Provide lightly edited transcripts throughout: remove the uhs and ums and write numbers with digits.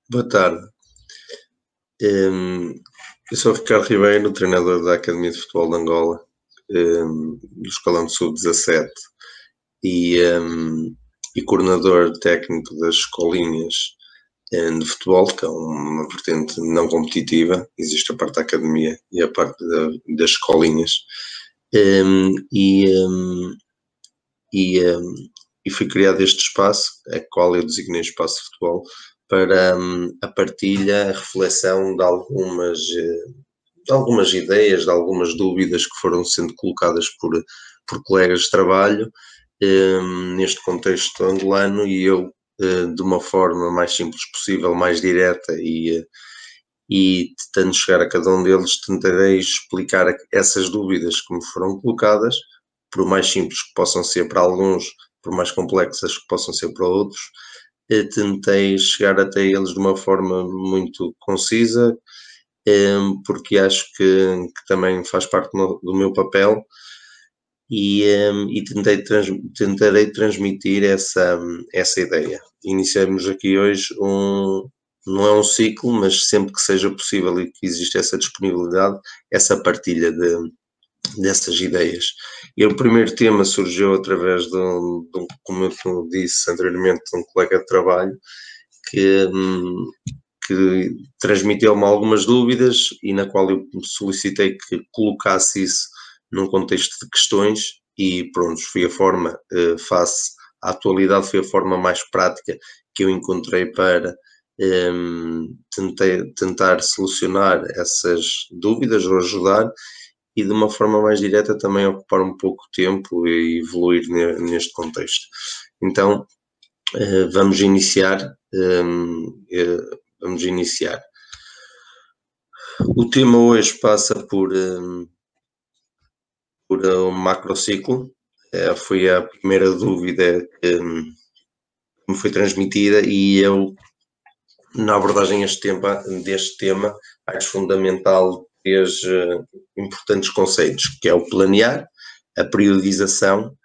Boa tarde. Eu sou o Ricardo Ribeiro, treinador da Academia de Futebol de Angola, do escalão sub-17 e, e coordenador técnico das escolinhas de futebol, que é uma vertente não competitiva. Existe a parte da academia e a parte das escolinhas. E foi criado este espaço, a qual eu designei espaço de futebol, para a partilha, a reflexão de algumas ideias, de algumas dúvidas que foram sendo colocadas por colegas de trabalho neste contexto angolano, e eu, de uma forma mais simples possível, mais direta e tentando chegar a cada um deles, tentarei explicar essas dúvidas que me foram colocadas, por mais simples que possam ser para alguns, por mais complexas que possam ser para outros. Tentei chegar até eles de uma forma muito concisa, porque acho que também faz parte do meu papel, e tentarei transmitir essa ideia. Iniciamos aqui hoje não é um ciclo, mas sempre que seja possível e que existe essa disponibilidade, essa partilha dessas ideias. E o primeiro tema surgiu através como eu disse anteriormente, de um colega de trabalho que transmitiu-me algumas dúvidas e na qual eu solicitei que colocasse isso num contexto de questões, e pronto, foi a forma, face à atualidade, foi a forma mais prática que eu encontrei para tentar solucionar essas dúvidas ou ajudar, e de uma forma mais direta também ocupar um pouco de tempo e evoluir neste contexto. Então, vamos iniciar. O tema hoje passa por um macrociclo. Foi a primeira dúvida que me foi transmitida, e eu, na abordagem deste tema, acho fundamental três importantes conceitos, que é o planear, a periodização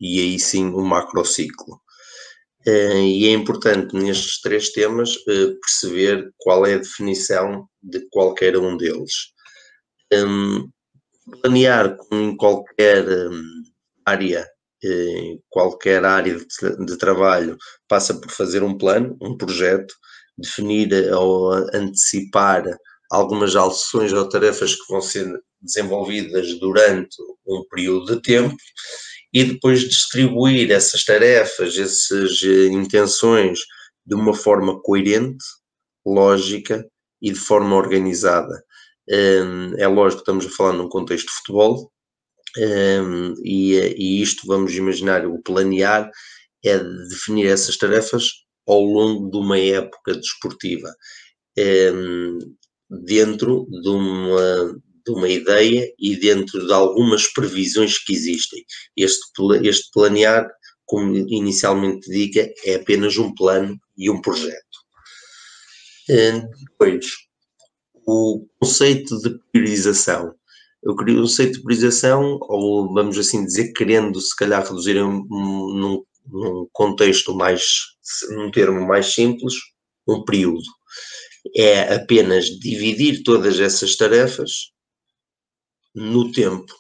e aí sim o macrociclo. E é importante nestes três temas perceber qual é a definição de qualquer um deles. Planear, como em qualquer área, de trabalho, passa por fazer um plano, um projeto, definir ou antecipar algumas ações ou tarefas que vão ser desenvolvidas durante um período de tempo, e depois distribuir essas tarefas, essas intenções, de uma forma coerente, lógica e de forma organizada. É lógico que estamos a falar num contexto de futebol, e isto, vamos imaginar, o planear é definir essas tarefas ao longo de uma época desportiva, dentro de uma ideia e dentro de algumas previsões que existem. Este planear, como inicialmente diga, é apenas um plano e um projeto. Depois, o conceito de priorização. O conceito de priorização, ou vamos assim dizer, querendo se calhar reduzir num contexto num termo mais simples, um período. É apenas dividir todas essas tarefas no tempo.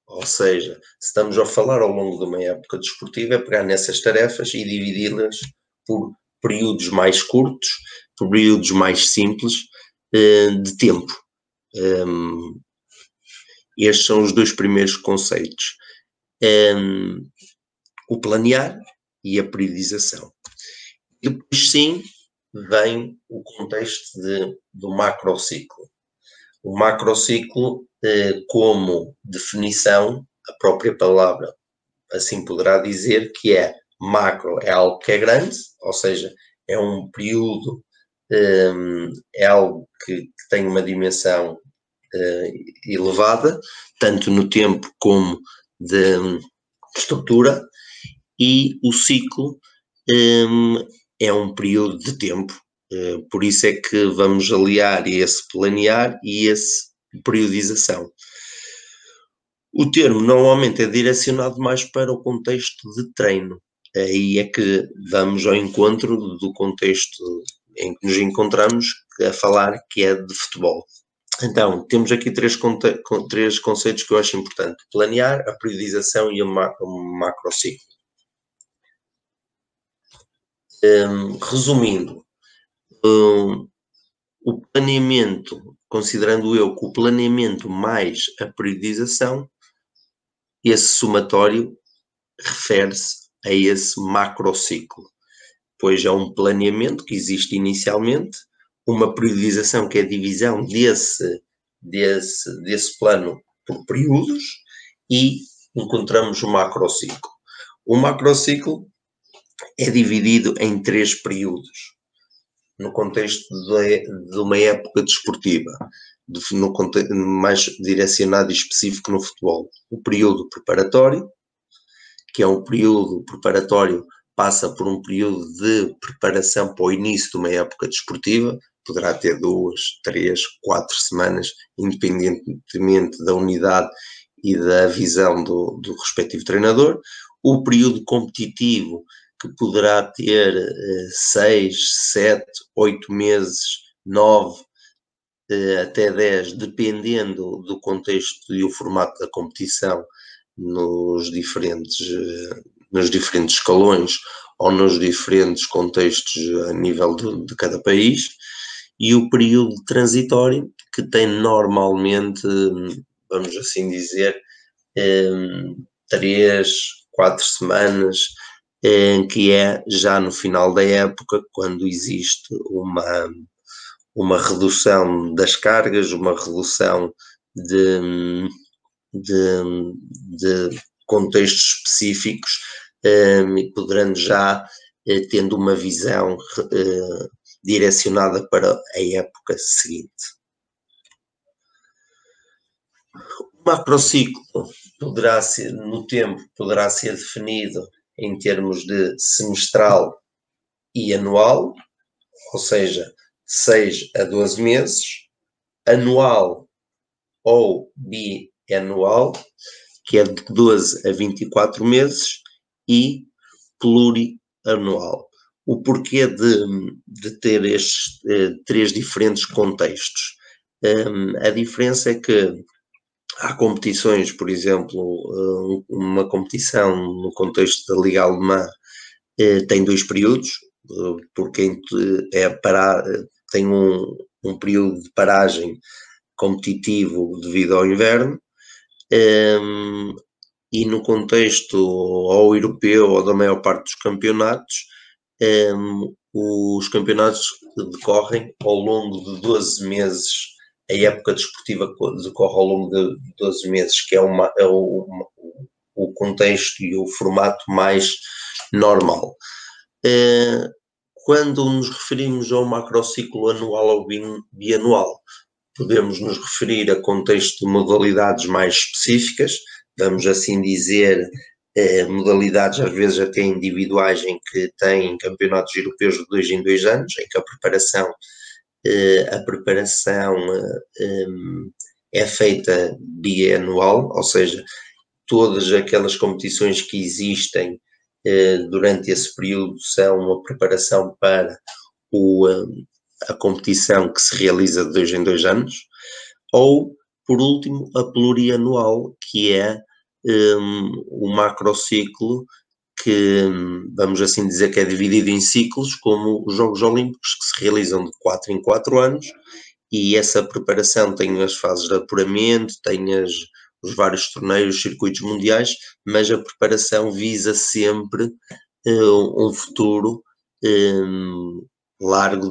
Ou seja, se estamos a falar ao longo de uma época desportiva, é pegar nessas tarefas e dividi-las por períodos mais curtos, por períodos mais simples de tempo. Estes são os dois primeiros conceitos. O planear e a periodização. Depois sim vem o contexto do macrociclo. O macrociclo, como definição, a própria palavra assim poderá dizer, que é macro, é algo que é grande, ou seja, é um período, é algo que tem uma dimensão elevada, tanto no tempo como de estrutura, e o ciclo é um período de tempo. Por isso é que vamos aliar esse planear e esse periodização. O termo normalmente é direcionado mais para o contexto de treino. Aí é que vamos ao encontro do contexto em que nos encontramos a falar, que é de futebol. Então, temos aqui três conceitos que eu acho importante: planear, a periodização e o macrociclo. Resumindo, o planeamento, considerando eu que o planeamento mais a periodização, esse somatório refere-se a esse macrociclo, pois é um planeamento que existe inicialmente, uma periodização que é a divisão desse plano por períodos, e encontramos o macrociclo. O macrociclo é dividido em 3 períodos, no contexto de uma época desportiva, mais direcionado e específico no futebol. O período preparatório, que é um período preparatório, passa por um período de preparação para o início de uma época desportiva, poderá ter 2, 3, 4 semanas, independentemente da unidade e da visão do respectivo treinador. O período competitivo, que poderá ter 6, 7, 8 meses, 9, até 10, dependendo do contexto e o formato da competição nos diferentes escalões ou nos diferentes contextos a nível de cada país. E o período transitório, que tem normalmente, vamos assim dizer, 3, 4 semanas, que é já no final da época, quando existe uma redução das cargas, uma redução de contextos específicos, e poderando já tendo uma visão direcionada para a época seguinte. O macrociclo no tempo poderá ser definido em termos de semestral e anual, ou seja, 6 a 12 meses, anual ou bianual, que é de 12 a 24 meses, e plurianual. O porquê de ter estes 3 diferentes contextos? A diferença é que há competições, por exemplo, uma competição no contexto da Liga Alemã tem 2 períodos, porque tem um período de paragem competitivo devido ao inverno, e no contexto ou europeu ou da maior parte dos campeonatos, os campeonatos decorrem ao longo de 12 meses. A época desportiva decorre ao longo de 12 meses, que é o contexto e o formato mais normal. Quando nos referimos ao macrociclo anual ou bianual, podemos nos referir a contexto de modalidades mais específicas, vamos assim dizer, modalidades às vezes até individuais, em que têm campeonatos europeus de 2 em 2 anos, em que a preparação é feita bianual, ou seja, todas aquelas competições que existem durante esse período são uma preparação para a competição que se realiza de 2 em 2 anos. Ou, por último, a plurianual, que é o macrociclo, que vamos assim dizer que é dividido em ciclos, como os Jogos Olímpicos, que se realizam de 4 em 4 anos, e essa preparação tem as fases de apuramento, tem os vários torneios, circuitos mundiais, mas a preparação visa sempre um futuro largo